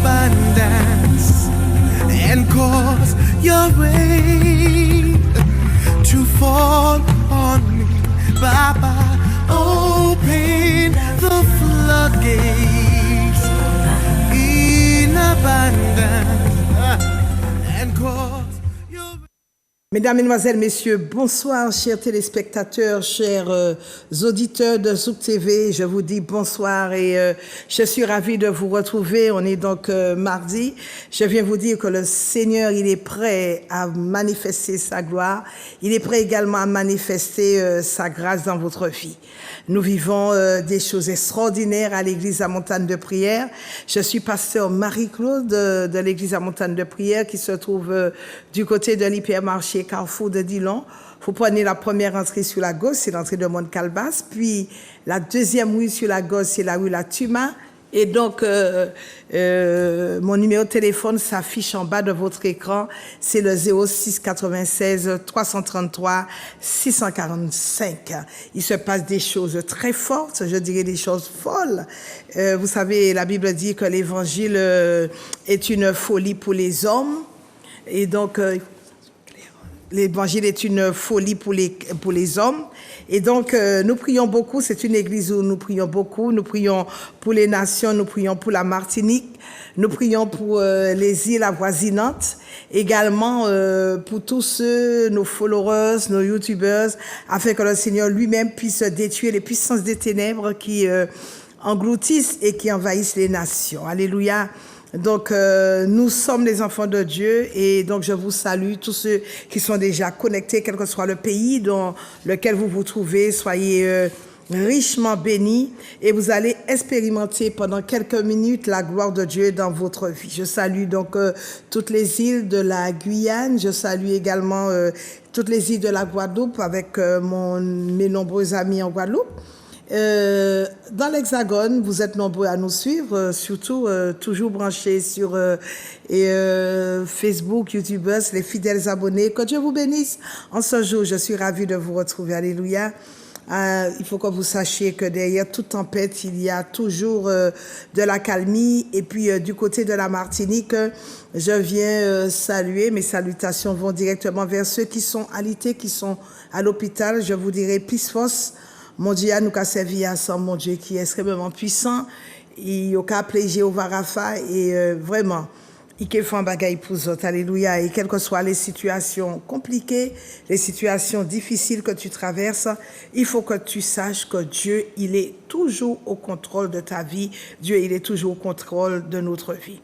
abundance and cause your rain to fall on me. Baba, open the floodgates in abundance and cause your. Mesdames, Mesdemoiselles, Messieurs, bonsoir, chers téléspectateurs, chers auditeurs de Zouk TV. Je vous dis bonsoir et je suis ravie de vous retrouver. On est donc mardi. Je viens vous dire que le Seigneur, il est prêt à manifester sa gloire. Il est prêt également à manifester sa grâce dans votre vie. Nous vivons des choses extraordinaires à l'église à Montagne de Prière. Je suis pasteur Marie-Claude de l'église à Montagne de Prière qui se trouve du côté de l'hypermarché Carrefour de Dillon. Vous prenez la première entrée sur la gauche, c'est l'entrée de Mont-Calbas. Puis la deuxième rue sur la gauche, c'est la rue La Tuma. Et donc, mon numéro de téléphone s'affiche en bas de votre écran. C'est le 06 96 333 645. Il se passe des choses très fortes, je dirais des choses folles. Vous savez, la Bible dit que l'évangile est une folie pour les hommes. Et donc, l'évangile est une folie pour les hommes. Et donc, nous prions beaucoup. C'est une église où nous prions beaucoup. Nous prions pour les nations, nous prions pour la Martinique, nous prions pour les îles avoisinantes, également pour tous ceux, nos followers, nos youtubers, afin que le Seigneur lui-même puisse détruire les puissances des ténèbres qui engloutissent et qui envahissent les nations. Alléluia. Donc, nous sommes les enfants de Dieu et donc je vous salue, tous ceux qui sont déjà connectés, quel que soit le pays dans lequel vous vous trouvez, soyez richement bénis et vous allez expérimenter pendant quelques minutes la gloire de Dieu dans votre vie. Je salue donc toutes les îles de la Guyane, je salue également toutes les îles de la Guadeloupe avec mes nombreux amis en Guadeloupe. Dans l'Hexagone, vous êtes nombreux à nous suivre, surtout toujours branchés sur Facebook, YouTubers, les fidèles abonnés. Que Dieu vous bénisse. En ce jour, je suis ravie de vous retrouver. Alléluia. Il faut que vous sachiez que derrière toute tempête, il y a toujours de la calmie. Et puis, du côté de la Martinique, je viens saluer. Mes salutations vont directement vers ceux qui sont alités, qui sont à l'hôpital. Je vous dirai plus force. Mon Dieu, nous avons servi à ça, mon Dieu, qui est extrêmement puissant. Il a appelé Jéhovah Rapha et vraiment, il a fait un bagage pour eux. Alléluia. Et quelles que soient les situations compliquées, les situations difficiles que tu traverses, il faut que tu saches que Dieu, il est toujours au contrôle de ta vie. Dieu, il est toujours au contrôle de notre vie.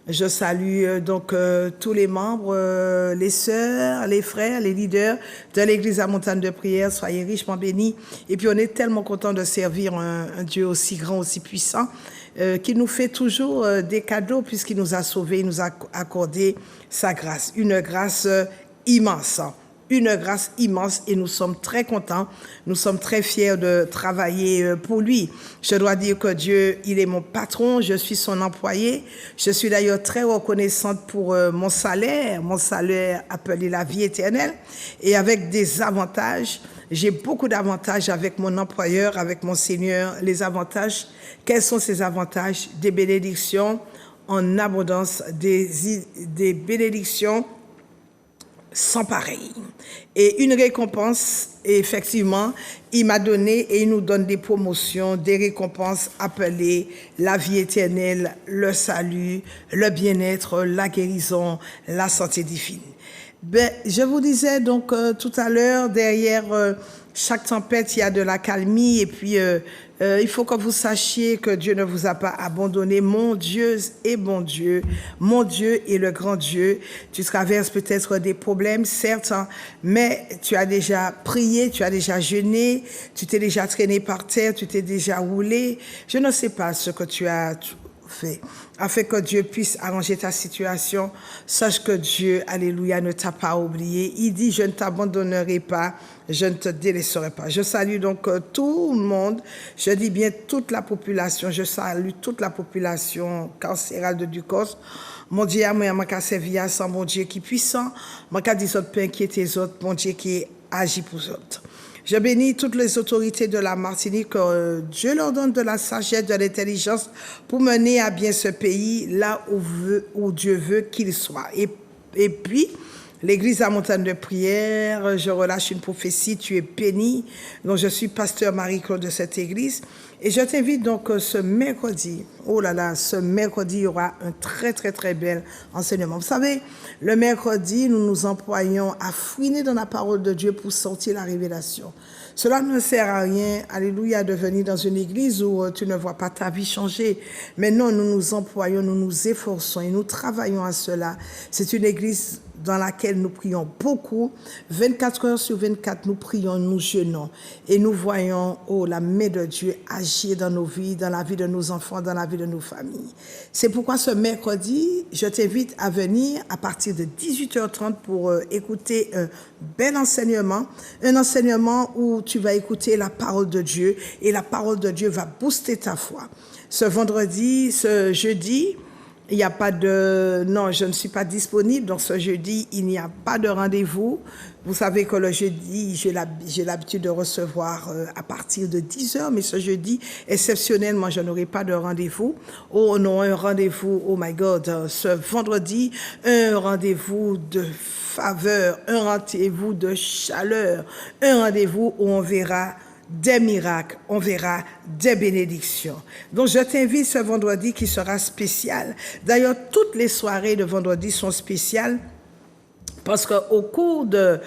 Je salue donc tous les membres, les sœurs, les frères, les leaders de l'église à Montagne de Prière. Soyez richement bénis. Et puis on est tellement content de servir un Dieu aussi grand, aussi puissant, qui nous fait toujours des cadeaux puisqu'il nous a sauvés, il nous a accordé sa grâce. Une grâce immense. Une grâce immense et nous sommes très contents, nous sommes très fiers de travailler pour lui. Je dois dire que Dieu, il est mon patron, je suis son employé. Je suis d'ailleurs très reconnaissante pour mon salaire appelé la vie éternelle et avec des avantages. J'ai beaucoup d'avantages avec mon employeur, avec mon Seigneur. Les avantages, quels sont ces avantages? Des bénédictions en abondance, des bénédictions sans pareil. Et une récompense, et effectivement, il m'a donné et il nous donne des promotions, des récompenses appelées la vie éternelle, le salut, le bien-être, la guérison, la santé divine. Ben, je vous disais donc tout à l'heure, derrière chaque tempête, il y a de la calmie et puis il faut que vous sachiez que Dieu ne vous a pas abandonné. Mon Dieu est bon Dieu. Mon Dieu est le grand Dieu. Tu traverses peut-être des problèmes, certes, hein, mais tu as déjà prié, tu as déjà jeûné, tu t'es déjà traîné par terre, tu t'es déjà roulé. Je ne sais pas ce que tu as fait, afin que Dieu puisse arranger ta situation. Sache que Dieu, alléluia, ne t'a pas oublié. Il dit, je ne t'abandonnerai pas, je ne te délaisserai pas. Je salue donc tout le monde, je dis bien toute la population, je salue toute la population carcérale de Ducos. Mon Dieu, moi, je servi à ça, mon Dieu qui est puissant, moi, je dis autres pas inquiéter les autres, mon Dieu qui agit pour les autres. Je bénis toutes les autorités de la Martinique, que Dieu leur donne de la sagesse, de l'intelligence pour mener à bien ce pays là où Dieu veut qu'il soit. Et puis, l'Église à Montagne de Prière, je relâche une prophétie, tu es béni. Donc, je suis pasteur Marie-Claude de cette église. Et je t'invite donc ce mercredi, oh là là, ce mercredi, il y aura un très, très, très bel enseignement. Vous savez, le mercredi, nous nous employons à fouiner dans la parole de Dieu pour sortir la révélation. Cela ne sert à rien, alléluia, de venir dans une église où tu ne vois pas ta vie changer. Mais non, nous nous employons, nous nous efforçons et nous travaillons à cela. C'est une église dans laquelle nous prions beaucoup. 24 heures sur 24, nous prions, nous jeûnons. Et nous voyons, oh, la main de Dieu agir dans nos vies, dans la vie de nos enfants, dans la vie de nos familles. C'est pourquoi ce mercredi, je t'invite à venir à partir de 18h30 pour écouter un bel enseignement. Un enseignement où tu vas écouter la parole de Dieu et la parole de Dieu va booster ta foi. Ce vendredi, ce jeudi, il n'y a pas de... Non, je ne suis pas disponible. Donc, ce jeudi, il n'y a pas de rendez-vous. Vous savez que le jeudi, j'ai l'habitude de recevoir à partir de 10h. Mais ce jeudi, exceptionnellement, je n'aurai pas de rendez-vous. Oh non, un rendez-vous, oh my God, ce vendredi, un rendez-vous de faveur, un rendez-vous de chaleur, un rendez-vous où on verra des miracles, on verra des bénédictions. Donc, je t'invite ce vendredi qui sera spécial. D'ailleurs, toutes les soirées de vendredi sont spéciales parce qu'au cours de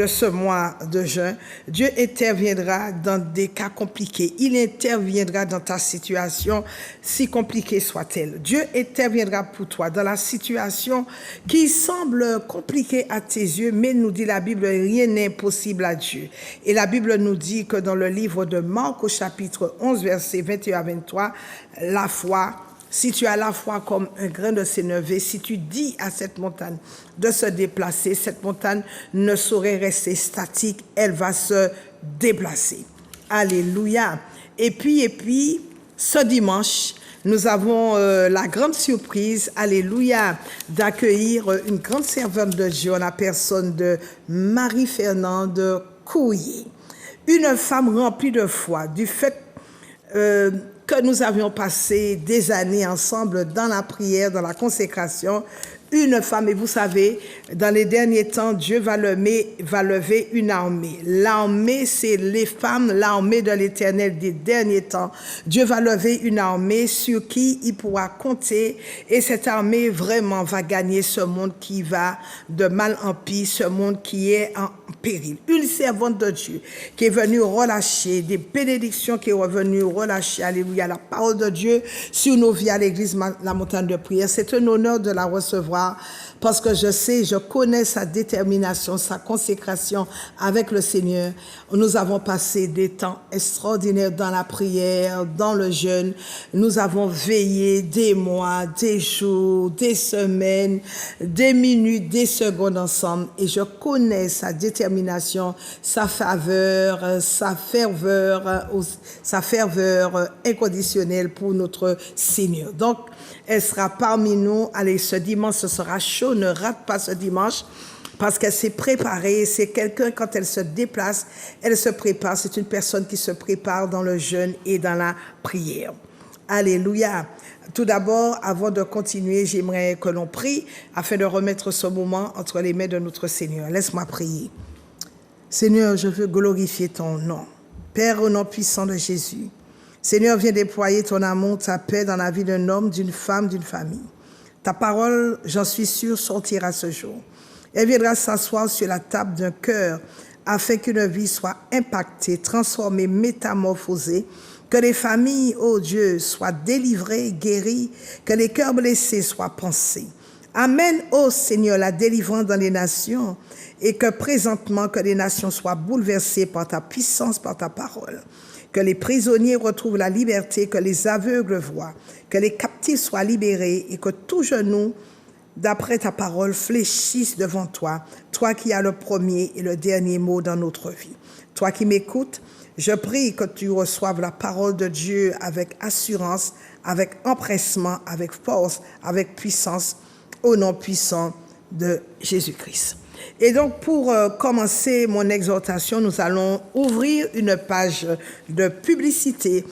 ce mois de juin, Dieu interviendra dans des cas compliqués. Il interviendra dans ta situation, si compliquée soit-elle. Dieu interviendra pour toi dans la situation qui semble compliquée à tes yeux, mais nous dit la Bible, rien n'est impossible à Dieu. Et la Bible nous dit que dans le livre de Marc au chapitre 11, versets 21 à 23, la foi, si tu as la foi comme un grain de sénévé, si tu dis à cette montagne de se déplacer, cette montagne ne saurait rester statique, elle va se déplacer. Alléluia. Et puis, ce dimanche, nous avons la grande surprise, alléluia, d'accueillir une grande servante de Dieu en la personne de Marie-Fernande Courrier. Une femme remplie de foi, du fait que nous avions passé des années ensemble dans la prière, dans la consécration. Une femme, et vous savez, dans les derniers temps, Dieu va lever une armée. L'armée, c'est les femmes, l'armée de l'Éternel des derniers temps. Dieu va lever une armée sur qui il pourra compter, et cette armée vraiment va gagner ce monde qui va de mal en pis, ce monde qui est en péril. Une servante de Dieu qui est venue relâcher des bénédictions, qui est revenue relâcher, alléluia, la parole de Dieu sur nos vies à l'église La Montagne de Prière. C'est un honneur de la recevoir parce que je connais sa détermination, sa consécration avec le Seigneur. Nous avons passé des temps extraordinaires dans la prière, dans le jeûne. Nous avons veillé des mois, des jours, des semaines, des minutes, des secondes ensemble. Et je connais sa détermination, sa faveur, sa ferveur inconditionnelle pour notre Seigneur. Donc, elle sera parmi nous. Allez, ce dimanche, ce sera chaud. Ne rate pas ce dimanche parce qu'elle s'est préparée. C'est quelqu'un, quand elle se déplace, elle se prépare. C'est une personne qui se prépare dans le jeûne et dans la prière. Alléluia. Tout d'abord, avant de continuer, j'aimerais que l'on prie afin de remettre ce moment entre les mains de notre Seigneur. Laisse-moi prier. Seigneur, je veux glorifier ton nom. Père, au nom puissant de Jésus. Seigneur, viens déployer ton amour, ta paix dans la vie d'un homme, d'une femme, d'une famille. Ta parole, j'en suis sûr, sortira ce jour. Elle viendra s'asseoir sur la table d'un cœur afin qu'une vie soit impactée, transformée, métamorphosée, que les familles, ô Dieu, soient délivrées, guéries, que les cœurs blessés soient pansés. Amène, ô Seigneur, la délivrance dans les nations et que présentement, que les nations soient bouleversées par ta puissance, par ta parole. Que les prisonniers retrouvent la liberté, que les aveugles voient, que les captifs soient libérés et que tout genou, d'après ta parole, fléchisse devant toi, toi qui as le premier et le dernier mot dans notre vie. Toi qui m'écoutes, je prie que tu reçoives la parole de Dieu avec assurance, avec empressement, avec force, avec puissance, au nom puissant de Jésus-Christ. Et donc, pour commencer mon exhortation, nous allons ouvrir une page de publicité.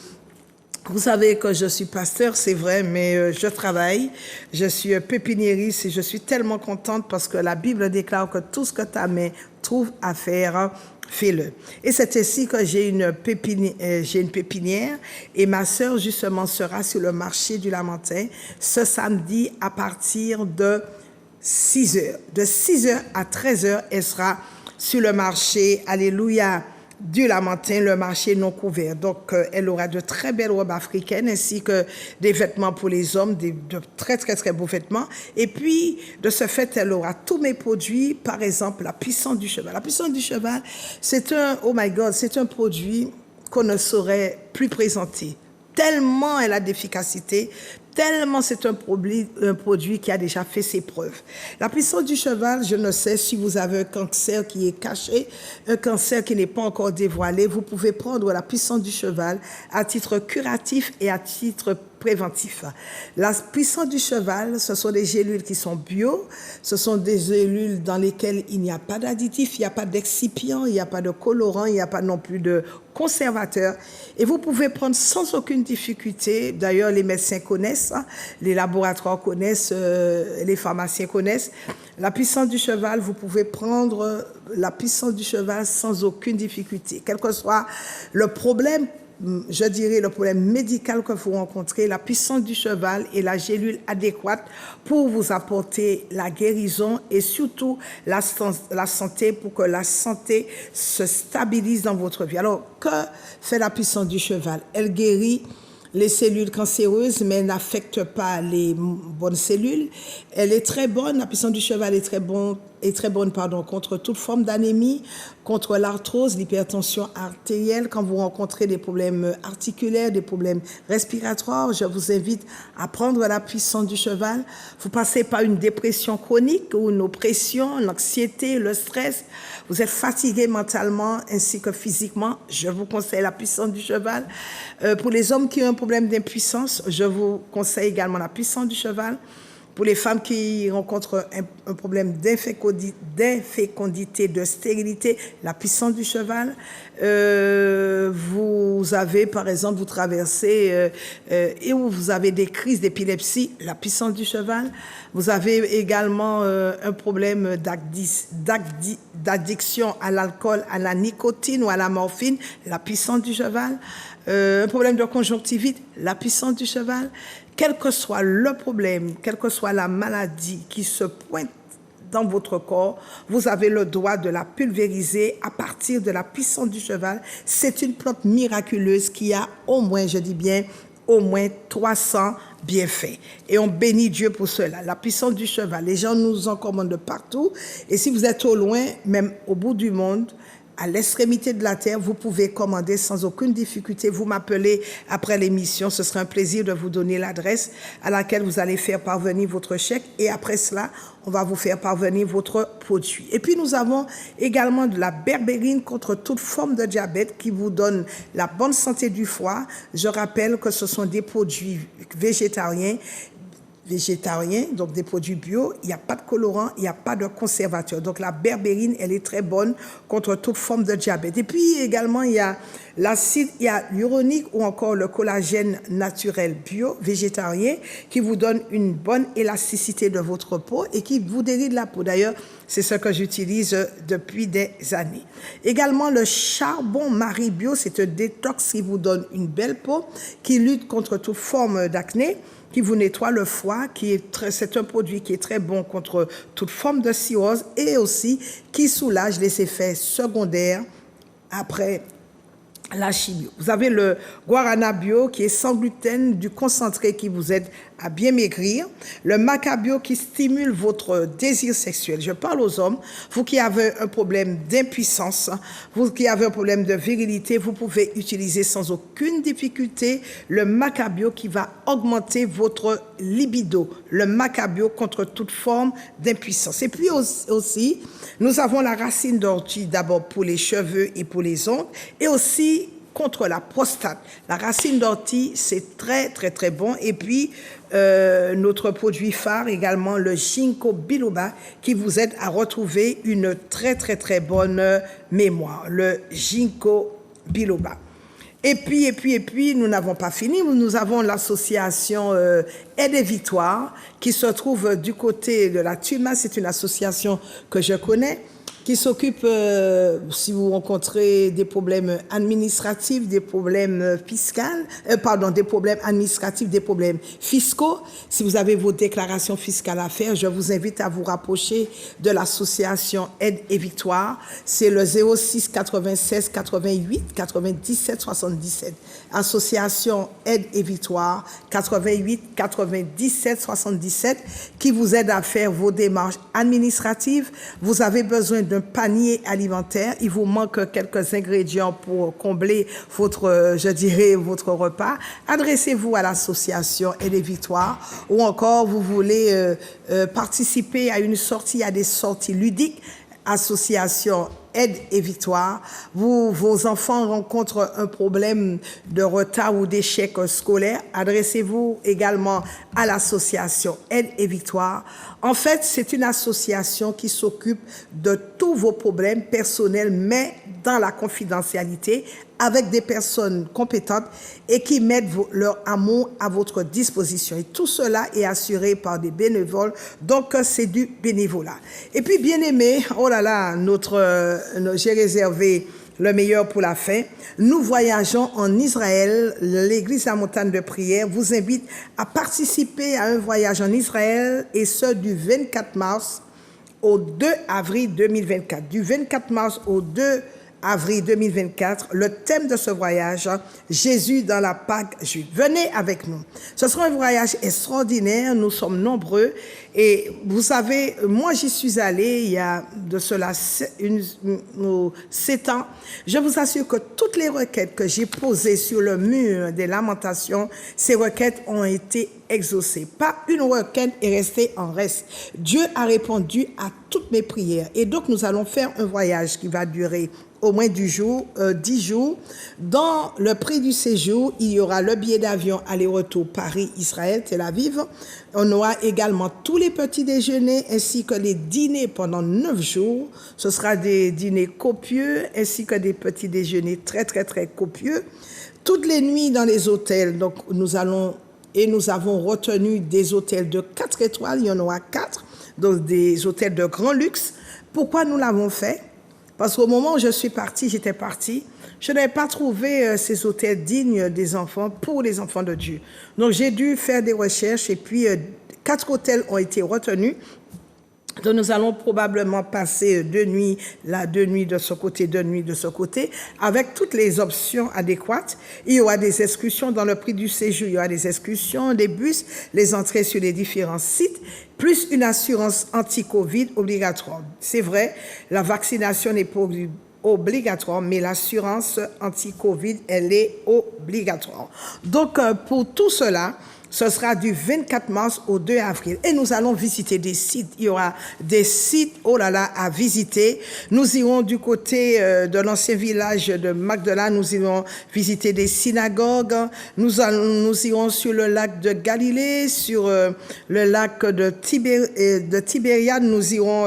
Vous savez que je suis pasteur, c'est vrai, mais je travaille. Je suis pépiniériste et je suis tellement contente parce que la Bible déclare que tout ce que ta main trouve à faire, fais-le. Et c'est ainsi que j'ai une pépinière et ma sœur, justement, sera sur le marché du Lamentin ce samedi à partir de 6 heures. De 6 heures à 13 heures, elle sera sur le marché, alléluia, du Lamentin, le marché non couvert. Donc, elle aura de très belles robes africaines ainsi que des vêtements pour les hommes, de très, très, très beaux vêtements. Et puis, de ce fait, elle aura tous mes produits, par exemple, la puissance du cheval. La puissance du cheval, c'est oh my God, c'est un produit qu'on ne saurait plus présenter. Tellement elle a d'efficacité, tellement c'est un produit qui a déjà fait ses preuves. La puissance du cheval, je ne sais si vous avez un cancer qui est caché, un cancer qui n'est pas encore dévoilé, vous pouvez prendre la puissance du cheval à titre curatif et à titre préventif. La puissance du cheval, ce sont des gélules qui sont bio, ce sont des gélules dans lesquelles il n'y a pas d'additifs, il n'y a pas d'excipients, il n'y a pas de colorants, il n'y a pas non plus de conservateurs. Et vous pouvez prendre sans aucune difficulté, d'ailleurs les médecins connaissent, les laboratoires connaissent, les pharmaciens connaissent. La puissance du cheval, vous pouvez prendre la puissance du cheval sans aucune difficulté. Quel que soit le problème, je dirais le problème médical que vous rencontrez, la puissance du cheval est la gélule adéquate pour vous apporter la guérison et surtout la santé, pour que la santé se stabilise dans votre vie. Alors, que fait la puissance du cheval? Elle guérit les cellules cancéreuses, mais elle n'affecte pas les bonnes cellules. Elle est très bonne, la puissance du cheval est très bonne, contre toute forme d'anémie, contre l'arthrose, l'hypertension artérielle. Quand vous rencontrez des problèmes articulaires, des problèmes respiratoires, je vous invite à prendre la puissance du cheval. Vous passez par une dépression chronique ou une oppression, l'anxiété, le stress. Vous êtes fatigué mentalement ainsi que physiquement. Je vous conseille la puissance du cheval. Pour les hommes qui ont un problème d'impuissance, je vous conseille également la puissance du cheval. Pour les femmes qui rencontrent un problème d'infécondité, de stérilité, la puissance du cheval. Vous avez, par exemple, vous traversez et où vous avez des crises d'épilepsie, la puissance du cheval. Vous avez également un problème d'addiction à l'alcool, à la nicotine ou à la morphine, la puissance du cheval. Un problème de conjonctivite, la puissance du cheval. Quel que soit le problème, quelle que soit la maladie qui se pointe dans votre corps, vous avez le droit de la pulvériser à partir de la puissance du cheval. C'est une plante miraculeuse qui a au moins, je dis bien, au moins 300 bienfaits. Et on bénit Dieu pour cela. La puissance du cheval, les gens nous en commandent de partout. Et si vous êtes au loin, même au bout du monde, à l'extrémité de la terre, vous pouvez commander sans aucune difficulté. Vous m'appelez après l'émission. Ce sera un plaisir de vous donner l'adresse à laquelle vous allez faire parvenir votre chèque. Et après cela, on va vous faire parvenir votre produit. Et puis, nous avons également de la berbérine contre toute forme de diabète qui vous donne la bonne santé du foie. Je rappelle que ce sont des produits végétariens, donc des produits bio, il n'y a pas de colorant, il n'y a pas de conservateur. Donc la berbérine, elle est très bonne contre toute forme de diabète. Et puis également, il y a l'acide hyaluronique ou encore le collagène naturel bio, végétarien, qui vous donne une bonne élasticité de votre peau et qui vous déride la peau. D'ailleurs, c'est ce que j'utilise depuis des années. Également, le charbon Marie Bio, c'est un détox qui vous donne une belle peau, qui lutte contre toute forme d'acné, qui vous nettoie le foie, c'est un produit qui est très bon contre toute forme de cirrhose et aussi qui soulage les effets secondaires après la chimio. Vous avez le guarana bio qui est sans gluten, du concentré qui vous aide à bien maigrir. Le maca bio qui stimule votre désir sexuel. Je parle aux hommes. Vous qui avez un problème d'impuissance, vous qui avez un problème de virilité, vous pouvez utiliser sans aucune difficulté le maca bio qui va augmenter votre libido. Le maca bio contre toute forme d'impuissance. Et puis aussi, nous avons la racine d'ortie d'abord pour les cheveux et pour les ongles et aussi contre la prostate. La racine d'ortie, c'est très, très, très bon. Et puis, notre produit phare également, le ginkgo biloba, qui vous aide à retrouver une très, très, très bonne mémoire. Le ginkgo biloba. Et puis, nous n'avons pas fini. Nous avons l'association Aide et Victoire, qui se trouve du côté de la Tuma. C'est une association que je connais, qui s'occupe, si vous rencontrez des problèmes administratifs, des problèmes des problèmes administratifs, des problèmes fiscaux. Si vous avez vos déclarations fiscales à faire, je vous invite à vous rapprocher de l'association Aide et Victoire. C'est le 06 96 88 97 77. Association Aide et Victoire 88 97 77 qui vous aide à faire vos démarches administratives. Vous avez besoin d'un panier alimentaire. Il vous manque quelques ingrédients pour combler votre, je dirais, votre repas. Adressez-vous à l'association Aide et Victoire ou encore vous voulez participer à une sortie, à des sorties ludiques. Association Aide et Victoire. Vos enfants rencontrent un problème de retard ou d'échec scolaire. Adressez-vous également à l'association Aide et Victoire. En fait, c'est une association qui s'occupe de tous vos problèmes personnels, mais dans la confidentialité, avec des personnes compétentes et qui mettent leur amour à votre disposition. Et tout cela est assuré par des bénévoles, donc c'est du bénévolat. Et puis, bien aimé, oh là là, j'ai réservé le meilleur pour la fin. Nous voyageons en Israël. L'Église La Montagne de Prière vous invite à participer à un voyage en Israël, et ce du 24 mars au 2 avril 2024. Du 24 mars au 2 avril 2024, le thème de ce voyage, Jésus dans la Pâque juive. Venez avec nous. Ce sera un voyage extraordinaire, nous sommes nombreux et vous savez, moi j'y suis allée il y a de cela 7 ans. Je vous assure que toutes les requêtes que j'ai posées sur le mur des lamentations, ces requêtes ont été exaucées. Pas une requête est restée en reste. Dieu a répondu à toutes mes prières et donc nous allons faire un voyage qui va durer au moins 10 jours. Dans le prix du séjour, il y aura le billet d'avion aller-retour Paris-Israël, Tel Aviv. On aura également tous les petits déjeuners ainsi que les dîners pendant 9 jours. Ce sera des dîners copieux ainsi que des petits déjeuners très, très, très copieux. Toutes les nuits dans les hôtels, donc nous avons retenu des hôtels de 4 étoiles, il y en aura 4, donc des hôtels de grand luxe. Pourquoi nous l'avons fait ? Parce qu'au moment où j'étais partie, je n'avais pas trouvé ces hôtels dignes des enfants pour les enfants de Dieu. Donc j'ai dû faire des recherches et puis 4 hôtels ont été retenus. Donc nous allons probablement passer 2 nuits là, 2 nuits de ce côté, 2 nuits de ce côté, avec toutes les options adéquates. Il y aura des excursions dans le prix du séjour, il y aura des excursions, des bus, les entrées sur les différents sites, plus une assurance anti-Covid obligatoire. C'est vrai, la vaccination n'est pas obligatoire, mais l'assurance anti-Covid, elle est obligatoire. Donc pour tout cela, ce sera du 24 mars au 2 avril. Et nous allons visiter des sites. Il y aura des sites, oh là là, à visiter. Nous irons du côté de l'ancien village de Magdala. Nous irons visiter des synagogues. Nous irons sur le lac de Galilée, sur le lac de Tibériade. Nous irons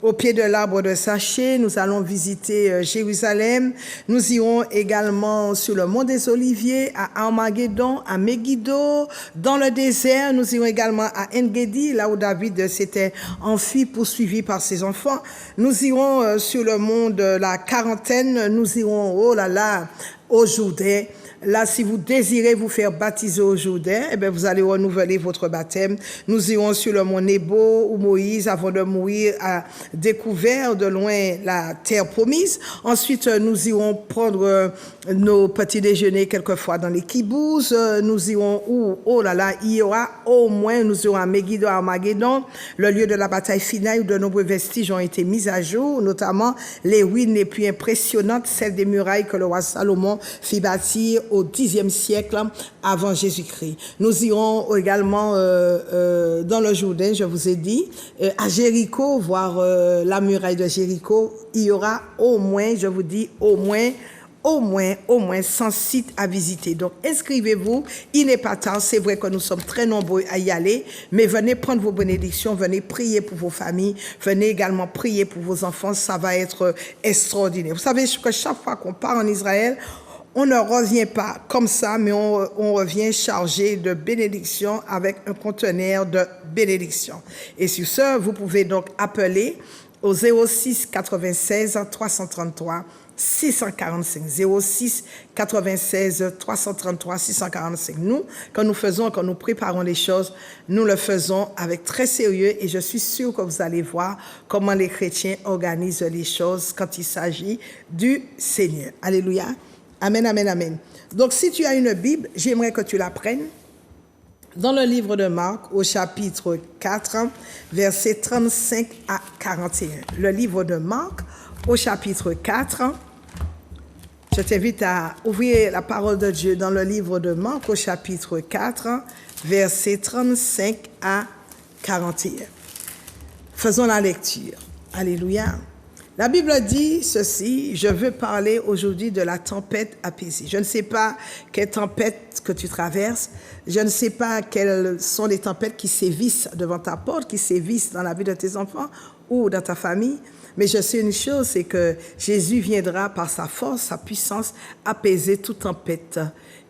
au pied de l'arbre de Sachet, nous allons visiter Jérusalem. Nous irons également sur le mont des Oliviers, à Armageddon, à Megiddo. Dans le désert, nous irons également à En-Gedi, là où David s'était enfui, poursuivi par ses enfants. Nous irons sur le mont de la Quarantaine. Nous irons, oh là là, au Jourdain. Là, si vous désirez vous faire baptiser au Jourdain, eh bien, vous allez renouveler votre baptême. Nous irons sur le mont Nebo, où Moïse, avant de mourir, a découvert de loin la terre promise. Ensuite, nous irons prendre nos petits déjeuners quelquefois dans les kibboutz. Nous irons où? Oh là là, il y aura au moins, nous irons à Megiddo, à Armageddon, le lieu de la bataille finale où de nombreux vestiges ont été mis à jour, notamment les ruines les plus impressionnantes, celles des murailles que le roi Salomon fit bâtir au Xe siècle avant Jésus-Christ. Nous irons également dans le Jourdain, je vous ai dit, à Jéricho, voir la muraille de Jéricho. Il y aura au moins, je vous dis, au moins au moins 100 sites à visiter. Donc, inscrivez-vous. Il n'est pas tard. C'est vrai que nous sommes très nombreux à y aller, mais venez prendre vos bénédictions, venez prier pour vos familles, venez également prier pour vos enfants. Ça va être extraordinaire. Vous savez que chaque fois qu'on part en Israël, on ne revient pas comme ça, mais on revient chargé de bénédictions avec un conteneur de bénédictions. Et sur ce, vous pouvez donc appeler au 06 96 333 645 06 96 333 645. Nous, quand nous préparons les choses, nous le faisons avec très sérieux et je suis sûre que vous allez voir comment les chrétiens organisent les choses quand il s'agit du Seigneur. Alléluia. Amen, amen, amen. Donc, si tu as une Bible, j'aimerais que tu la prennes dans le livre de Marc, au chapitre 4, versets 35 à 41. Le livre de Marc, au chapitre 4. Je t'invite à ouvrir la parole de Dieu dans le livre de Marc, au chapitre 4, versets 35 à 41. Faisons la lecture. Alléluia. La Bible dit ceci, je veux parler aujourd'hui de la tempête apaisée. Je ne sais pas quelle tempête que tu traverses, je ne sais pas quelles sont les tempêtes qui sévissent devant ta porte, qui sévissent dans la vie de tes enfants ou dans ta famille, mais je sais une chose, c'est que Jésus viendra par sa force, sa puissance, apaiser toute tempête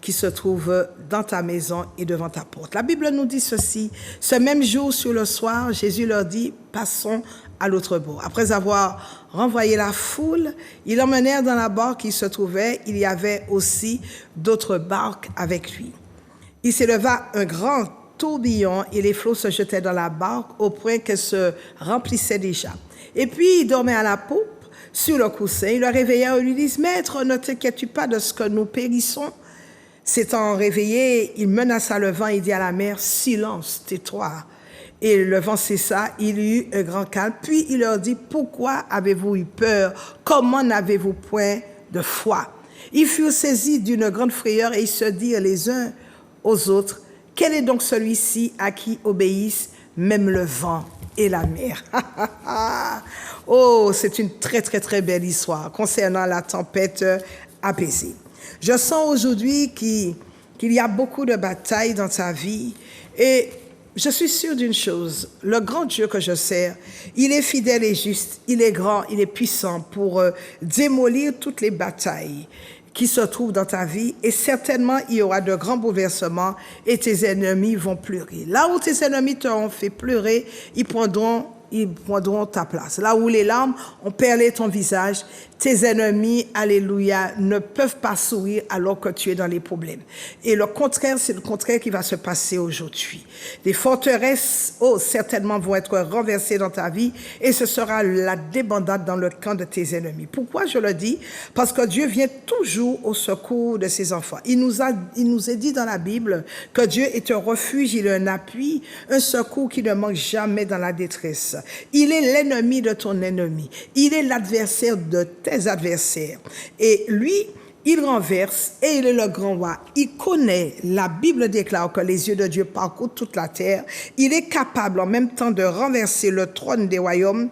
qui se trouve dans ta maison et devant ta porte. La Bible nous dit ceci, ce même jour sur le soir, Jésus leur dit, passons à l'autre bord. Après avoir renvoyé la foule, ils l'emmenèrent dans la barque qui se trouvait. Il y avait aussi d'autres barques avec lui. Il s'éleva un grand tourbillon et les flots se jetaient dans la barque au point qu'elle se remplissait déjà. Et puis, il dormait à la poupe, sur le coussin. Il le réveilla et lui dit, « Maître, ne t'inquiètes-tu pas de ce que nous périssons ?» S'étant réveillé, il menaça le vent et dit à la mer, « Silence, tais-toi !» Et le vent cessa, il y eut un grand calme. Puis il leur dit, « Pourquoi avez-vous eu peur? Comment n'avez-vous point de foi ?» Ils furent saisis d'une grande frayeur et ils se dirent les uns aux autres, « Quel est donc celui-ci à qui obéissent même le vent et la mer? » Oh, c'est une très, très, très belle histoire concernant la tempête apaisée. Je sens aujourd'hui qu'il y a beaucoup de batailles dans ta vie et je suis sûre d'une chose, le grand Dieu que je sers, il est fidèle et juste, il est grand, il est puissant pour démolir toutes les batailles qui se trouvent dans ta vie et certainement il y aura de grands bouleversements et tes ennemis vont pleurer. Là où tes ennemis t'ont fait pleurer, ils prendront ta place. Là où les larmes ont perlé ton visage, tes ennemis, alléluia, ne peuvent pas sourire alors que tu es dans les problèmes. Et le contraire, c'est le contraire qui va se passer aujourd'hui. Les forteresses, certainement vont être renversées dans ta vie et ce sera la débandade dans le camp de tes ennemis. Pourquoi je le dis? Parce que Dieu vient toujours au secours de ses enfants. Il nous est dit dans la Bible que Dieu est un refuge, il est un appui, un secours qui ne manque jamais dans la détresse. Il est l'ennemi de ton ennemi. Il est l'adversaire de tes adversaires. Et lui, il renverse et il est le grand roi. Il connaît, la Bible déclare que les yeux de Dieu parcourent toute la terre. Il est capable en même temps de renverser le trône des royaumes,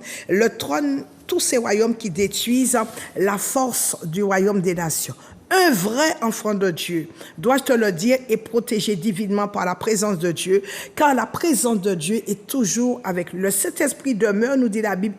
tous ces royaumes qui détruisent la force du royaume des nations. Un vrai enfant de Dieu, dois-je te le dire, est protégé divinement par la présence de Dieu, car la présence de Dieu est toujours avec lui. Le Saint-Esprit demeure, nous dit la Bible,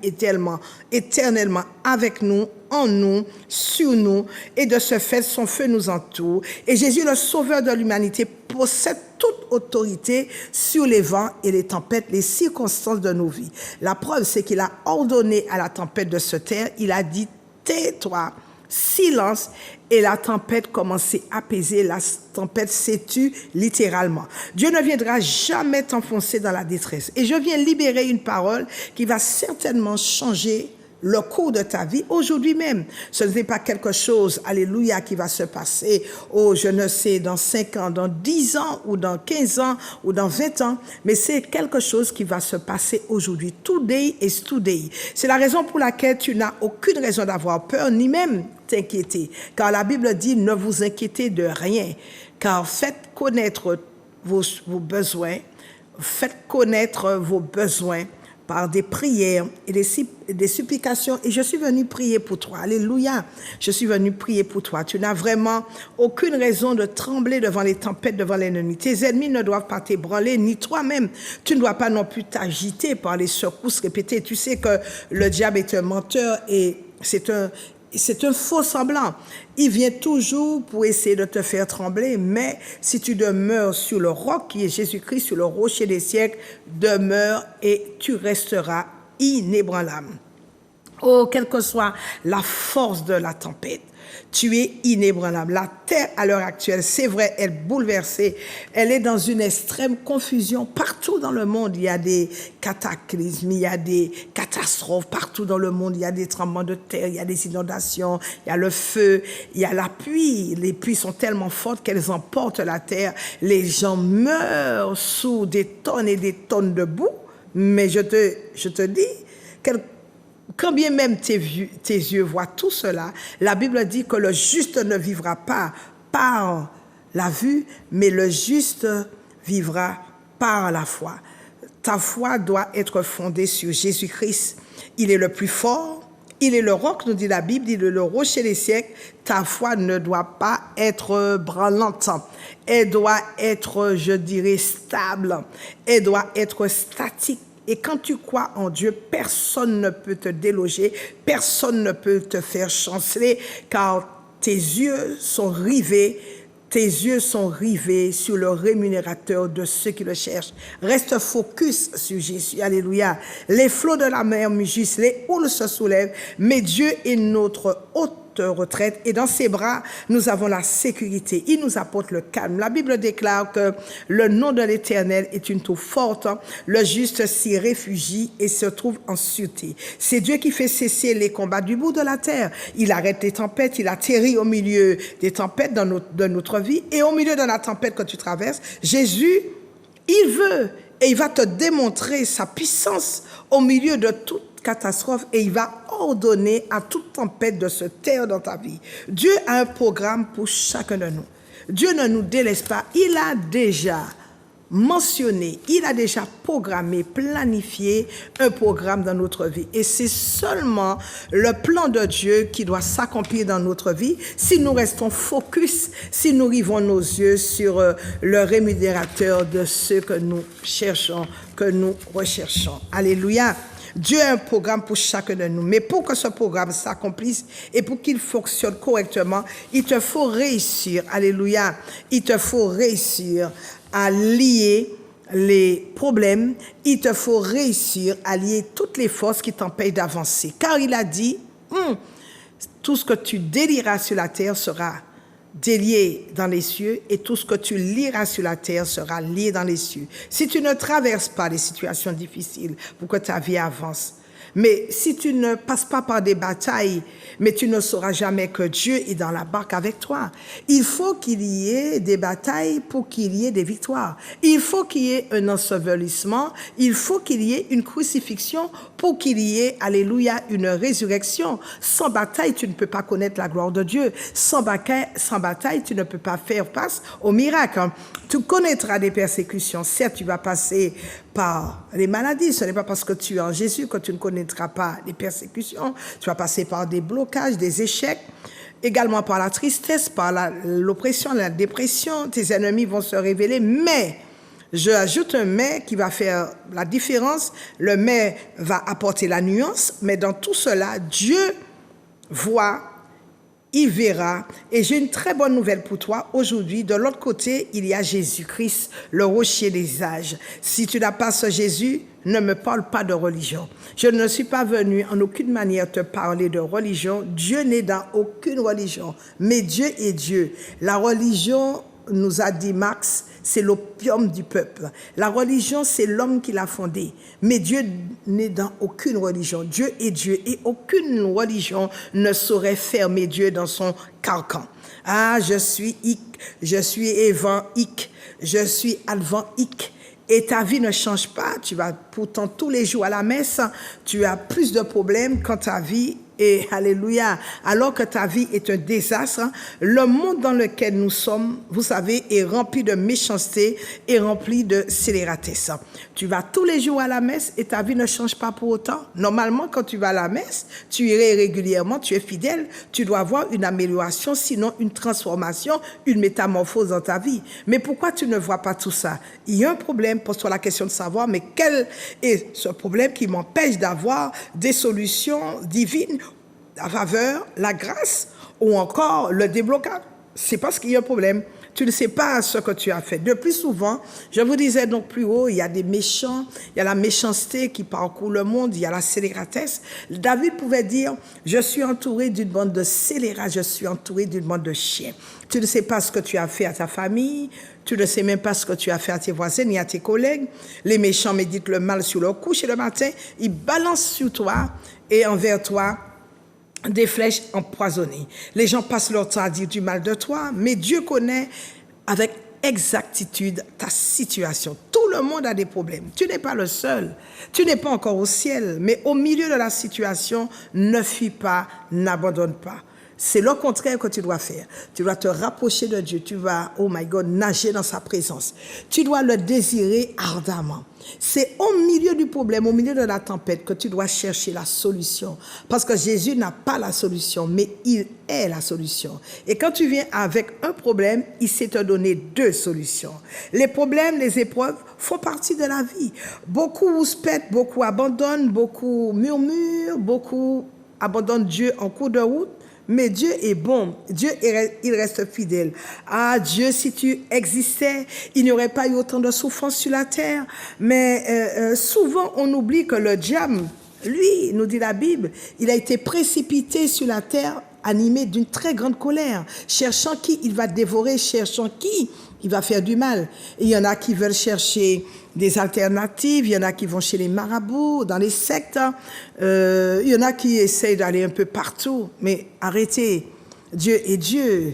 éternellement avec nous, en nous, sur nous, et de ce fait, son feu nous entoure. Et Jésus, le sauveur de l'humanité, possède toute autorité sur les vents et les tempêtes, les circonstances de nos vies. La preuve, c'est qu'il a ordonné à la tempête de se taire, il a dit, tais-toi, silence, et la tempête commençait à apaiser, la tempête s'est tue littéralement. Dieu ne viendra jamais t'enfoncer dans la détresse. Et je viens libérer une parole qui va certainement changer le cours de ta vie aujourd'hui même. Ce n'est pas quelque chose, alléluia, qui va se passer, je ne sais, dans 5 ans, dans 10 ans, ou dans 15 ans, ou dans 20 ans, mais c'est quelque chose qui va se passer aujourd'hui. Today is today. C'est la raison pour laquelle tu n'as aucune raison d'avoir peur, ni même t'inquiéter. Car la Bible dit, ne vous inquiétez de rien, car faites connaître vos besoins, par des prières et des supplications. Et je suis venu prier pour toi. Alléluia. Je suis venu prier pour toi. Tu n'as vraiment aucune raison de trembler devant les tempêtes, devant l'ennemi. Tes ennemis ne doivent pas t'ébranler, ni toi-même. Tu ne dois pas non plus t'agiter par les secousses répétées. Tu sais que le diable est un menteur et c'est un faux semblant. Il vient toujours pour essayer de te faire trembler, mais si tu demeures sur le roc qui est Jésus-Christ, sur le rocher des siècles, demeure et tu resteras inébranlable. Oh, quelle que soit la force de la tempête, tu es inébranlable. La terre, à l'heure actuelle, c'est vrai, elle est bouleversée. Elle est dans une extrême confusion. Partout dans le monde, il y a des cataclysmes, il y a des catastrophes. Partout dans le monde, il y a des tremblements de terre, il y a des inondations, il y a le feu, il y a la pluie. Les pluies sont tellement fortes qu'elles emportent la terre. Les gens meurent sous des tonnes et des tonnes de boue. Mais je te dis, quand bien même tes yeux voient tout cela, la Bible dit que le juste ne vivra pas par la vue, mais le juste vivra par la foi. Ta foi doit être fondée sur Jésus-Christ. Il est le plus fort, il est le roc, nous dit la Bible, il est le rocher des siècles. Ta foi ne doit pas être branlante. Elle doit être, je dirais, stable. Elle doit être statique. Et quand tu crois en Dieu, personne ne peut te déloger, personne ne peut te faire chanceler, car tes yeux sont rivés sur le rémunérateur de ceux qui le cherchent. Reste focus sur Jésus. Alléluia. Les flots de la mer mugissent, les houles se soulèvent, mais Dieu est notre haute retraite et dans ses bras, nous avons la sécurité. Il nous apporte le calme. La Bible déclare que le nom de l'Éternel est une tour forte. Le juste s'y réfugie et se trouve en sûreté. C'est Dieu qui fait cesser les combats du bout de la terre. Il arrête les tempêtes, il atterrit au milieu des tempêtes de notre vie et au milieu de la tempête que tu traverses, Jésus, il veut et il va te démontrer sa puissance au milieu de toute catastrophe et il va ordonner à toute tempête de se taire dans ta vie. Dieu a un programme pour chacun de nous. Dieu ne nous délaisse pas. Il a déjà mentionné, il a déjà programmé, planifié un programme dans notre vie. Et c'est seulement le plan de Dieu qui doit s'accomplir dans notre vie si nous restons focus, si nous rivons nos yeux sur le rémunérateur de ceux que nous cherchons, que nous recherchons. Alléluia. Dieu a un programme pour chacun de nous. Mais pour que ce programme s'accomplisse et pour qu'il fonctionne correctement, il te faut réussir. Alléluia. Il te faut réussir à lier les problèmes. Il te faut réussir à lier toutes les forces qui t'empêchent d'avancer. Car il a dit, tout ce que tu délieras sur la terre sera délié dans les cieux et tout ce que tu lieras sur la terre sera lié dans les cieux. Si tu ne traverses pas des situations difficiles pour que ta vie avance, mais si tu ne passes pas par des batailles, mais tu ne sauras jamais que Dieu est dans la barque avec toi. Il faut qu'il y ait des batailles pour qu'il y ait des victoires. Il faut qu'il y ait un ensevelissement. Il faut qu'il y ait une crucifixion pour qu'il y ait, alléluia, une résurrection. Sans bataille, tu ne peux pas connaître la gloire de Dieu. Sans bataille, tu ne peux pas faire face au miracle. Tu connaîtras des persécutions. Certes, tu vas passer par les maladies. Ce n'est pas parce que tu es en Jésus que tu ne connaîtras pas les persécutions. Tu vas passer par des blocages, des échecs, également par la tristesse, par l'oppression, la dépression. Tes ennemis vont se révéler, mais je ajoute un mais qui va faire la différence. Le mais va apporter la nuance, mais dans tout cela, Dieu voit, il verra. Et j'ai une très bonne nouvelle pour toi. Aujourd'hui, de l'autre côté, il y a Jésus-Christ, le rocher des âges. Si tu n'as pas ce Jésus, ne me parle pas de religion. Je ne suis pas venu en aucune manière te parler de religion. Dieu n'est dans aucune religion, mais Dieu est Dieu. La religion, nous a dit Marx, c'est l'opium du peuple. La religion, c'est l'homme qui l'a fondée. Mais Dieu n'est dans aucune religion. Dieu est Dieu et aucune religion ne saurait fermer Dieu dans son carcan. Ah, je suis hic, je suis Evan hic, je suis Alvan hic. Et ta vie ne change pas. Tu vas pourtant tous les jours à la messe. Tu as plus de problèmes quand ta vie Et alléluia, alors que ta vie est un désastre, le monde dans lequel nous sommes, vous savez, est rempli de méchanceté et rempli de scélératesse. Tu vas tous les jours à la messe et ta vie ne change pas pour autant. Normalement, quand tu vas à la messe, tu irais régulièrement, tu es fidèle, tu dois avoir une amélioration, sinon une transformation, une métamorphose dans ta vie. Mais pourquoi tu ne vois pas tout ça? Il y a un problème, pose-toi la question de savoir, mais quel est ce problème qui m'empêche d'avoir des solutions divines, la faveur, la grâce ou encore le déblocage? C'est parce qu'il y a un problème. Tu ne sais pas ce que tu as fait. De plus souvent, je vous disais donc plus haut, il y a des méchants, il y a la méchanceté qui parcourt le monde, il y a la scélératesse. David pouvait dire, je suis entouré d'une bande de scélérats, je suis entouré d'une bande de chiens. Tu ne sais pas ce que tu as fait à ta famille, tu ne sais même pas ce que tu as fait à tes voisins ni à tes collègues. Les méchants méditent le mal sur leur couche et le matin, ils balancent sur toi et envers toi des flèches empoisonnées. Les gens passent leur temps à dire du mal de toi, mais Dieu connaît avec exactitude ta situation. Tout le monde a des problèmes. Tu n'es pas le seul. Tu n'es pas encore au ciel, mais au milieu de la situation, ne fuis pas, n'abandonne pas. C'est le contraire que tu dois faire. Tu dois te rapprocher de Dieu. Tu vas, oh my God, nager dans sa présence. Tu dois le désirer ardemment. C'est au milieu du problème, au milieu de la tempête que tu dois chercher la solution. Parce que Jésus n'a pas la solution, mais il est la solution. Et quand tu viens avec un problème, il sait te donner deux solutions. Les problèmes, les épreuves font partie de la vie. Beaucoup rouspètent, beaucoup abandonnent, beaucoup murmurent, beaucoup abandonnent Dieu en cours de route. Mais Dieu est bon. Dieu, il reste fidèle. Ah, Dieu, si tu existais, il n'y aurait pas eu autant de souffrance sur la terre. Mais souvent, on oublie que le diable, lui, nous dit la Bible, il a été précipité sur la terre, animé d'une très grande colère, cherchant qui il va dévorer, cherchant qui il va faire du mal. Et il y en a qui veulent chercher des alternatives, il y en a qui vont chez les marabouts, dans les sectes, il y en a qui essayent d'aller un peu partout, mais arrêtez, Dieu est Dieu,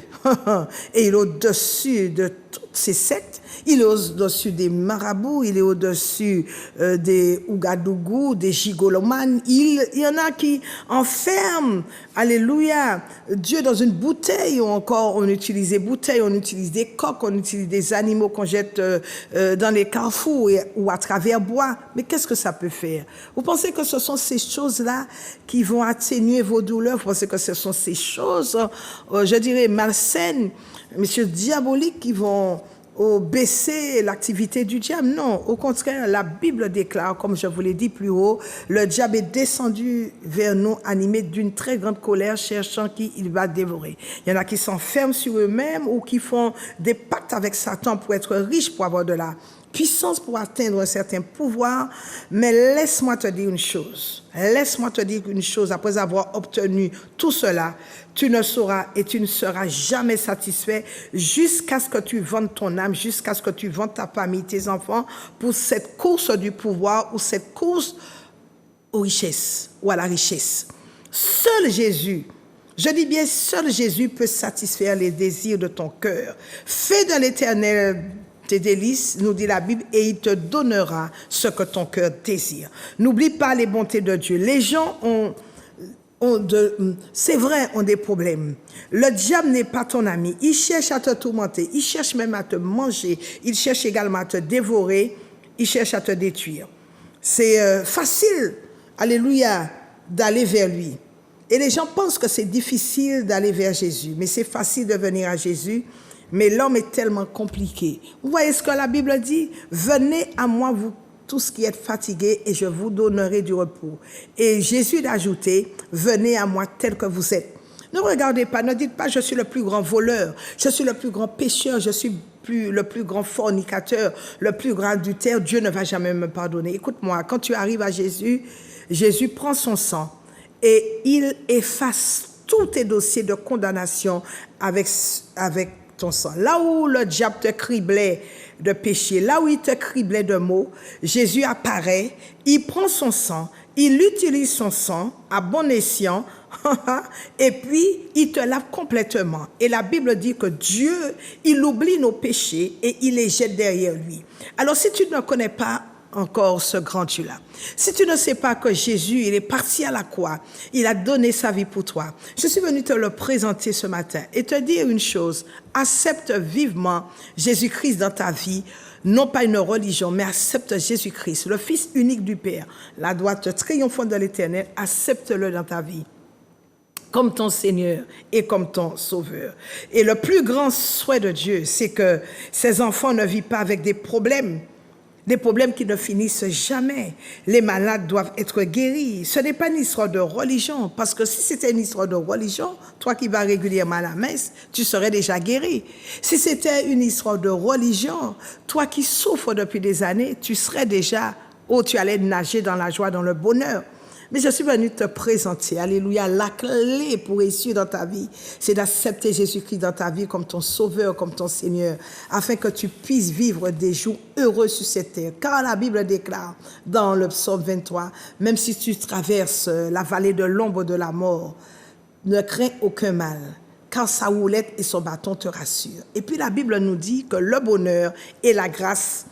et il est au-dessus de toutes ces sectes, il est au-dessus des marabouts, il est au-dessus des ougadougous, des gigolomanes, il y en a qui enferment, alléluia, Dieu dans une bouteille, ou encore on utilise des bouteilles, on utilise des coques, on utilise des animaux qu'on jette dans les carrefours ou à travers bois. Mais qu'est-ce que ça peut faire? Vous pensez que ce sont ces choses-là qui vont atténuer vos douleurs? Vous pensez que ce sont ces choses, je dirais, malsaines, messieurs, diaboliques, qui vont baisser l'activité du diable? Non, au contraire, la Bible déclare, comme je vous l'ai dit plus haut, le diable est descendu vers nous animé d'une très grande colère, cherchant qui il va dévorer. Il y en a qui s'enferment sur eux-mêmes ou qui font des pactes avec Satan pour être riches, pour avoir de la puissance, pour atteindre un certain pouvoir. Mais laisse-moi te dire une chose. Laisse-moi te dire une chose. Après avoir obtenu tout cela, tu ne sauras et tu ne seras jamais satisfait jusqu'à ce que tu vendes ton âme, jusqu'à ce que tu vendes ta famille, tes enfants, pour cette course du pouvoir ou cette course aux richesses ou à la richesse. Seul Jésus, je dis bien seul Jésus peut satisfaire les désirs de ton cœur. Fais de l'Éternel tes délices, nous dit la Bible, et il te donnera ce que ton cœur désire. N'oublie pas les bontés de Dieu. Les gens c'est vrai, ont des problèmes. Le diable n'est pas ton ami. Il cherche à te tourmenter. Il cherche même à te manger. Il cherche également à te dévorer. Il cherche à te détruire. C'est facile, alléluia, d'aller vers lui. Et les gens pensent que c'est difficile d'aller vers Jésus. Mais c'est facile de venir à Jésus. Mais l'homme est tellement compliqué. Vous voyez ce que la Bible dit? Venez à moi, vous tous qui êtes fatigués, et je vous donnerai du repos. Et Jésus a ajouté, venez à moi tel que vous êtes. Ne regardez pas, ne dites pas, je suis le plus grand voleur, je suis le plus grand pécheur, je suis le plus grand fornicateur, le plus grand adultère, Dieu ne va jamais me pardonner. Écoute-moi, quand tu arrives à Jésus, Jésus prend son sang et il efface tous tes dossiers de condamnation avec ton sang. Là où le diable te criblait de péché, là où il te criblait de maux, Jésus apparaît, il prend son sang, il utilise son sang à bon escient, et puis il te lave complètement. Et la Bible dit que Dieu, il oublie nos péchés et il les jette derrière lui. Alors si tu ne connais pas encore ce grand Dieu-là. Si tu ne sais pas que Jésus, il est parti à la croix, il a donné sa vie pour toi, je suis venu te le présenter ce matin et te dire une chose, accepte vivement Jésus-Christ dans ta vie, non pas une religion, mais accepte Jésus-Christ, le Fils unique du Père, la droite triomphante de l'Éternel, accepte-le dans ta vie comme ton Seigneur et comme ton Sauveur. Et le plus grand souhait de Dieu, c'est que ses enfants ne vivent pas avec des problèmes qui ne finissent jamais. Les malades doivent être guéris. Ce n'est pas une histoire de religion, parce que si c'était une histoire de religion, toi qui vas régulièrement à la messe, tu serais déjà guéri. Si c'était une histoire de religion, toi qui souffres depuis des années, tu serais déjà, tu allais nager dans la joie, dans le bonheur. Mais je suis venu te présenter, alléluia, la clé pour réussir dans ta vie, c'est d'accepter Jésus-Christ dans ta vie comme ton Sauveur, comme ton Seigneur, afin que tu puisses vivre des jours heureux sur cette terre. Car la Bible déclare dans le psaume 23, même si tu traverses la vallée de l'ombre de la mort, ne crains aucun mal, car sa houlette et son bâton te rassurent. Et puis la Bible nous dit que le bonheur et la grâce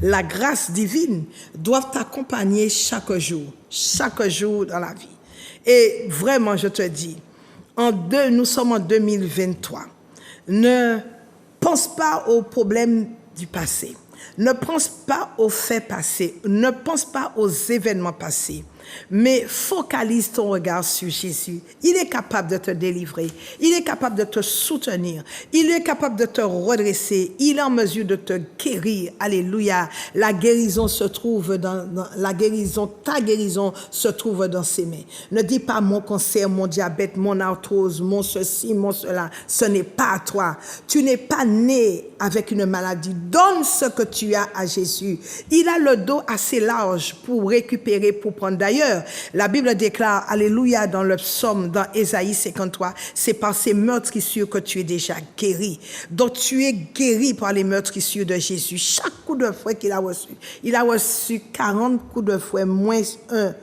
la grâce divine doivent t'accompagner chaque jour dans la vie. Et vraiment, je te dis, nous sommes en 2023. Ne pense pas aux problèmes du passé. Ne pense pas aux faits passés. Ne pense pas aux événements passés. Mais focalise ton regard sur Jésus. Il est capable de te délivrer. Il est capable de te soutenir. Il est capable de te redresser. Il est en mesure de te guérir. Alléluia. La guérison se trouve ta guérison se trouve dans ses mains. Ne dis pas mon cancer, mon diabète, mon arthrose, mon ceci, mon cela. Ce n'est pas à toi. Tu n'es pas né avec une maladie. Donne ce que tu as à Jésus. Il a le dos assez large pour récupérer, pour prendre. D'ailleurs, la Bible déclare, alléluia, dans le psaume, dans Ésaïe 53, c'est par ces meurtrissures que tu es déjà guéri. Donc tu es guéri par les meurtrissures de Jésus. Chaque coup de fouet qu'il a reçu, il a reçu 40 coups de fouet, moins un.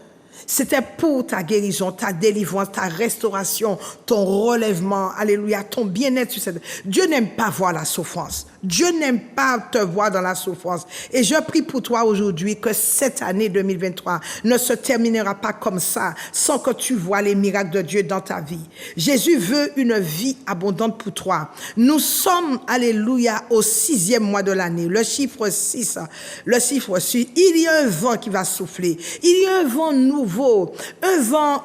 C'était pour ta guérison, ta délivrance, ta restauration, ton relèvement, alléluia, ton bien-être. Dieu n'aime pas voir la souffrance. Dieu n'aime pas te voir dans la souffrance. Et je prie pour toi aujourd'hui que cette année 2023 ne se terminera pas comme ça, sans que tu vois les miracles de Dieu dans ta vie. Jésus veut une vie abondante pour toi. Nous sommes, alléluia, au 6e mois de l'année. Le chiffre 6, il y a un vent qui va souffler. Il y a un vent nouveau, un vent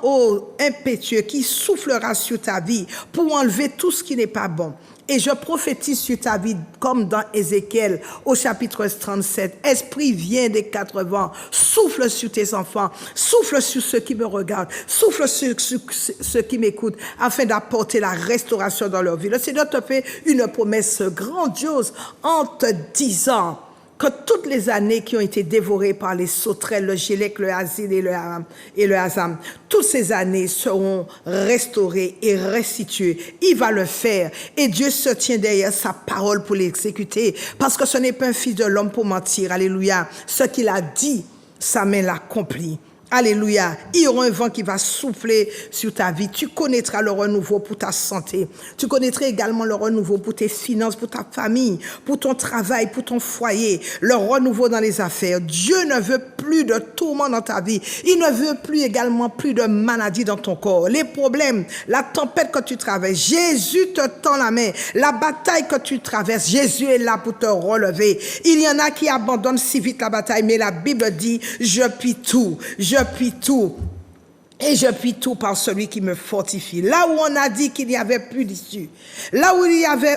impétueux qui soufflera sur ta vie pour enlever tout ce qui n'est pas bon. Et je prophétise sur ta vie, comme dans Ézéchiel, au chapitre 37. Esprit, viens des 4 vents, souffle sur tes enfants, souffle sur ceux qui me regardent, souffle sur ceux qui m'écoutent, afin d'apporter la restauration dans leur vie. Le Seigneur te fait une promesse grandiose en te disant que toutes les années qui ont été dévorées par les sauterelles, le gélec, le asile et le hasam, toutes ces années seront restaurées et restituées. Il va le faire. Et Dieu se tient derrière sa parole pour l'exécuter. Parce que ce n'est pas un fils de l'homme pour mentir. Alléluia. Ce qu'il a dit, sa main l'accomplit. Alléluia. Il y aura un vent qui va souffler sur ta vie. Tu connaîtras le renouveau pour ta santé. Tu connaîtras également le renouveau pour tes finances, pour ta famille, pour ton travail, pour ton foyer. Le renouveau dans les affaires. Dieu ne veut plus de tourments dans ta vie. Il ne veut plus de maladies dans ton corps. Les problèmes, la tempête que tu traverses, Jésus te tend la main. La bataille que tu traverses, Jésus est là pour te relever. Il y en a qui abandonnent si vite la bataille, mais la Bible dit, je puis tout. Je puis tout. Et je puis tout par celui qui me fortifie. Là où on a dit qu'il n'y avait plus d'issue. Là où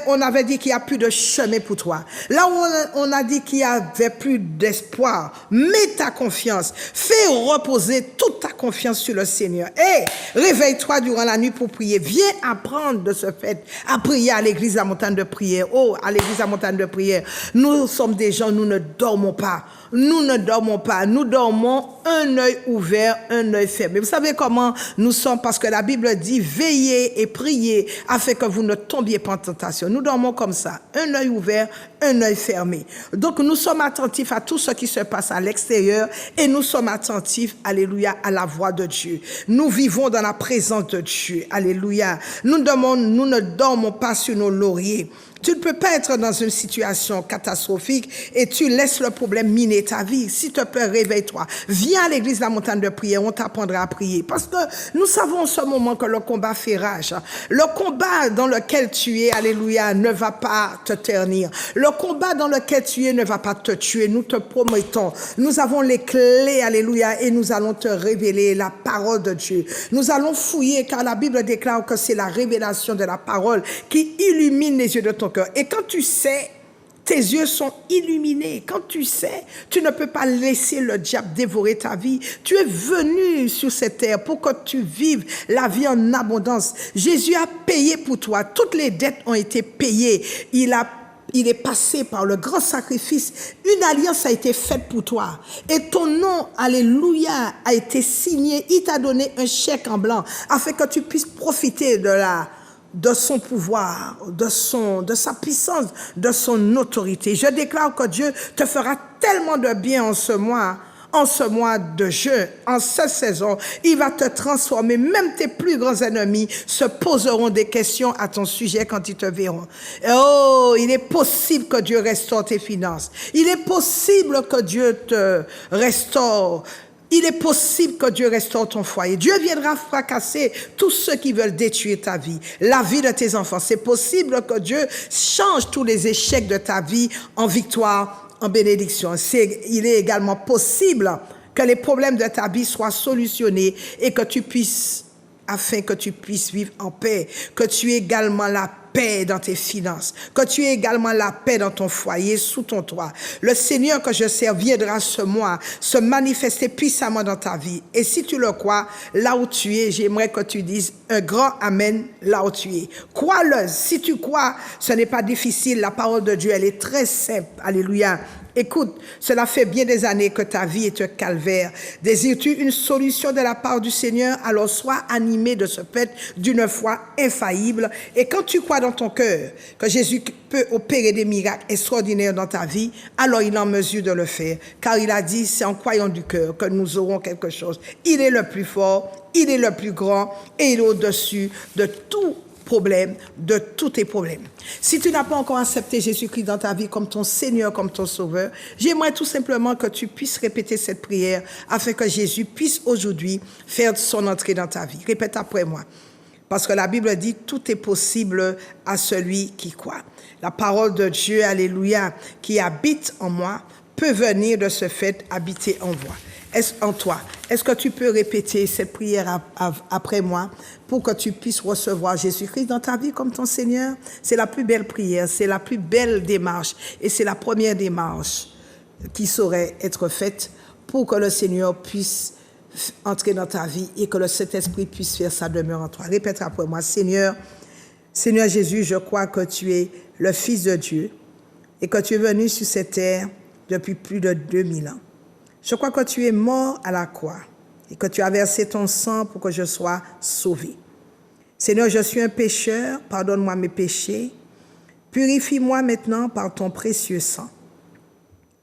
on avait dit qu'il n'y a plus de chemin pour toi. Là où on a dit qu'il n'y avait plus d'espoir. Mets ta confiance. Fais reposer toute ta confiance sur le Seigneur. Et réveille-toi durant la nuit pour prier. Viens apprendre de ce fait à prier à l'église La Montagne de Prière. Oh, à l'église La Montagne de Prière. Nous sommes des gens, nous ne dormons pas. Nous ne dormons pas. Nous dormons un œil ouvert, un œil fermé. Vous savez comment nous sommes? Parce que la Bible dit veillez et priez afin que vous ne tombiez pas en tentation. Nous dormons comme ça. Un œil ouvert, un œil fermé. Donc nous sommes attentifs à tout ce qui se passe à l'extérieur et nous sommes attentifs, alléluia, à la voix de Dieu. Nous vivons dans la présence de Dieu, alléluia. Nous ne dormons pas sur nos lauriers. Tu ne peux pas être dans une situation catastrophique et tu laisses le problème miner ta vie. S'il te plaît, réveille-toi. Viens à l'église de la montagne de prière, on t'apprendra à prier. Parce que nous savons en ce moment que le combat fait rage. Le combat dans lequel tu es, alléluia, ne va pas te ternir. Le combat dans lequel tu es ne va pas te tuer. Nous te promettons. Nous avons les clés, alléluia, et nous allons te révéler la parole de Dieu. Nous allons fouiller car la Bible déclare que c'est la révélation de la parole qui illumine les yeux de ton cœur. Et quand tu sais, tes yeux sont illuminés. Quand tu sais, tu ne peux pas laisser le diable dévorer ta vie. Tu es venu sur cette terre pour que tu vives la vie en abondance. Jésus a payé pour toi. Toutes les dettes ont été payées. Il est passé par le grand sacrifice. Une alliance a été faite pour toi. Et ton nom, alléluia, a été signé. Il t'a donné un chèque en blanc afin que tu puisses profiter de son pouvoir, de sa puissance, de son autorité. Je déclare que Dieu te fera tellement de bien en ce mois de jeûne, en cette saison. Il va te transformer. Même tes plus grands ennemis se poseront des questions à ton sujet quand ils te verront. Oh, il est possible que Dieu restaure tes finances. Il est possible que Dieu te restaure. Il est possible que Dieu restaure ton foyer. Dieu viendra fracasser tous ceux qui veulent détruire ta vie, la vie de tes enfants. C'est possible que Dieu change tous les échecs de ta vie en victoire, en bénédiction. Il est également possible que les problèmes de ta vie soient solutionnés et que tu puisses, afin que tu puisses vivre en paix, que tu aies également la paix dans tes finances, que tu aies également la paix dans ton foyer, sous ton toit. Le Seigneur que je sers viendra ce mois se manifester puissamment dans ta vie. Et si tu le crois, là où tu es, j'aimerais que tu dises un grand amen là où tu es. Crois-le. Si tu crois, ce n'est pas difficile. La parole de Dieu, elle est très simple. Alléluia. Écoute, cela fait bien des années que ta vie est un calvaire. Désires-tu une solution de la part du Seigneur? Alors sois animé de ce fait d'une foi infaillible. Et quand tu crois dans ton cœur que Jésus peut opérer des miracles extraordinaires dans ta vie, alors il est en mesure de le faire. Car il a dit, c'est en croyant du cœur que nous aurons quelque chose. Il est le plus fort, il est le plus grand et il est au-dessus de tout problème, de tous tes problèmes. Si tu n'as pas encore accepté Jésus-Christ dans ta vie comme ton Seigneur, comme ton Sauveur, j'aimerais tout simplement que tu puisses répéter cette prière afin que Jésus puisse aujourd'hui faire son entrée dans ta vie. Répète après moi. Parce que la Bible dit, tout est possible à celui qui croit. La parole de Dieu, alléluia, qui habite en moi, peut venir de ce fait habiter en toi. Est-ce que tu peux répéter cette prière après moi pour que tu puisses recevoir Jésus-Christ dans ta vie comme ton Seigneur? C'est la plus belle prière, c'est la plus belle démarche et c'est la première démarche qui saurait être faite pour que le Seigneur puisse entrer dans ta vie et que le Saint-Esprit puisse faire sa demeure en toi. Répète après moi. Seigneur Jésus, je crois que tu es le Fils de Dieu et que tu es venu sur cette terre depuis plus de 2000 ans. Je crois que tu es mort à la croix et que tu as versé ton sang pour que je sois sauvé. Seigneur, je suis un pécheur, pardonne-moi mes péchés. Purifie-moi maintenant par ton précieux sang.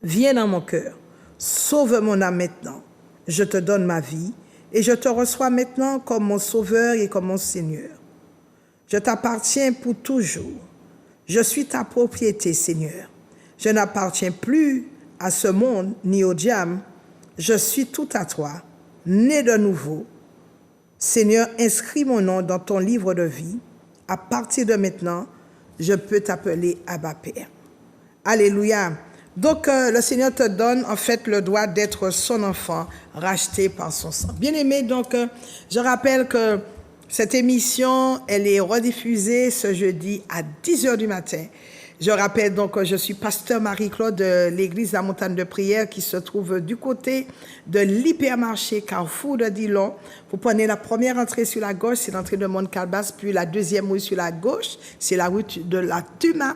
Viens dans mon cœur, sauve mon âme maintenant. Je te donne ma vie et je te reçois maintenant comme mon sauveur et comme mon Seigneur. Je t'appartiens pour toujours. Je suis ta propriété, Seigneur. Je n'appartiens plus à ce monde ni au diable. Je suis tout à toi, né de nouveau. Seigneur, inscris mon nom dans ton livre de vie. À partir de maintenant, je peux t'appeler Abba Père. Alléluia. Donc, le Seigneur te donne en fait le droit d'être son enfant, racheté par son sang. Bien-aimé, donc, je rappelle que cette émission, elle est rediffusée ce jeudi à 10h du matin. Je rappelle donc que je suis pasteur Marie-Claude de l'église La Montagne de Prière qui se trouve du côté de l'hypermarché Carrefour de Dillon. Vous prenez la première entrée sur la gauche, c'est l'entrée de Mont-Calbas, puis la deuxième rue sur la gauche, c'est la rue de la Tuma.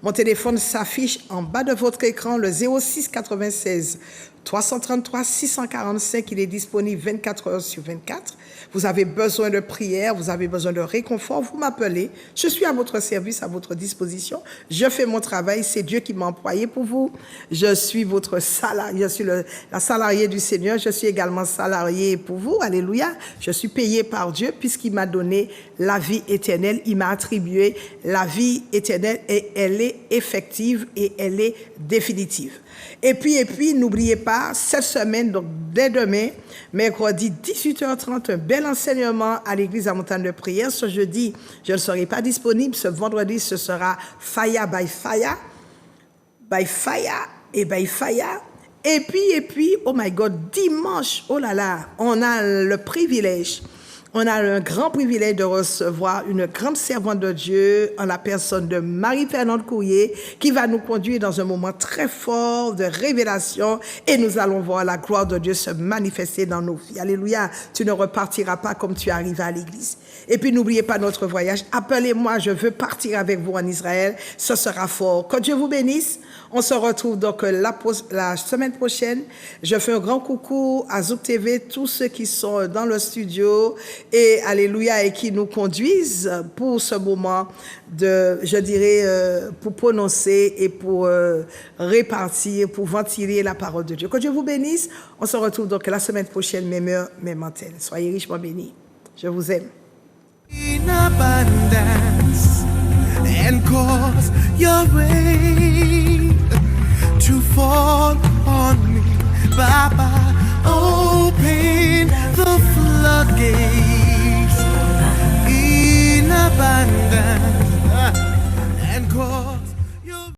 Mon téléphone s'affiche en bas de votre écran, le 06 96 333 645. Il est disponible 24 heures sur 24. Vous avez besoin de prière, vous avez besoin de réconfort, vous m'appelez. Je suis à votre service, à votre disposition. Je fais mon travail, c'est Dieu qui m'a employé pour vous. Je suis votre salarié, je suis la salariée du Seigneur. Je suis également salarié pour vous. Alléluia. Je suis payé par Dieu puisqu'il m'a donné la vie éternelle. Il m'a attribué la vie éternelle et elle est effective et elle est définitive. Et puis, n'oubliez pas, cette semaine, donc dès demain, mercredi 18h30, un bel enseignement à l'église à Montagne de Prière. Ce jeudi, je ne serai pas disponible. Ce vendredi, ce sera Fire by Fire. By Fire et by Fire. Et puis, oh my God, dimanche, oh là là, on a le privilège. On a un grand privilège de recevoir une grande servante de Dieu en la personne de Marie-Fernande Courrier qui va nous conduire dans un moment très fort de révélation et nous allons voir la gloire de Dieu se manifester dans nos vies. Alléluia, tu ne repartiras pas comme tu es arrivé à l'église. Et puis n'oubliez pas notre voyage. Appelez-moi, je veux partir avec vous en Israël. Ce sera fort. Que Dieu vous bénisse. On se retrouve donc la semaine prochaine. Je fais un grand coucou à Zouk TV, tous ceux qui sont dans le studio et alléluia et qui nous conduisent pour ce moment de, je dirais, pour prononcer et pour répartir, pour ventiler la parole de Dieu. Que Dieu vous bénisse. On se retrouve donc la semaine prochaine, même heure, même antenne. Soyez richement bénis. Je vous aime. In abundance and cause your rain to fall on me, Baba. Open the floodgates in abundance and cause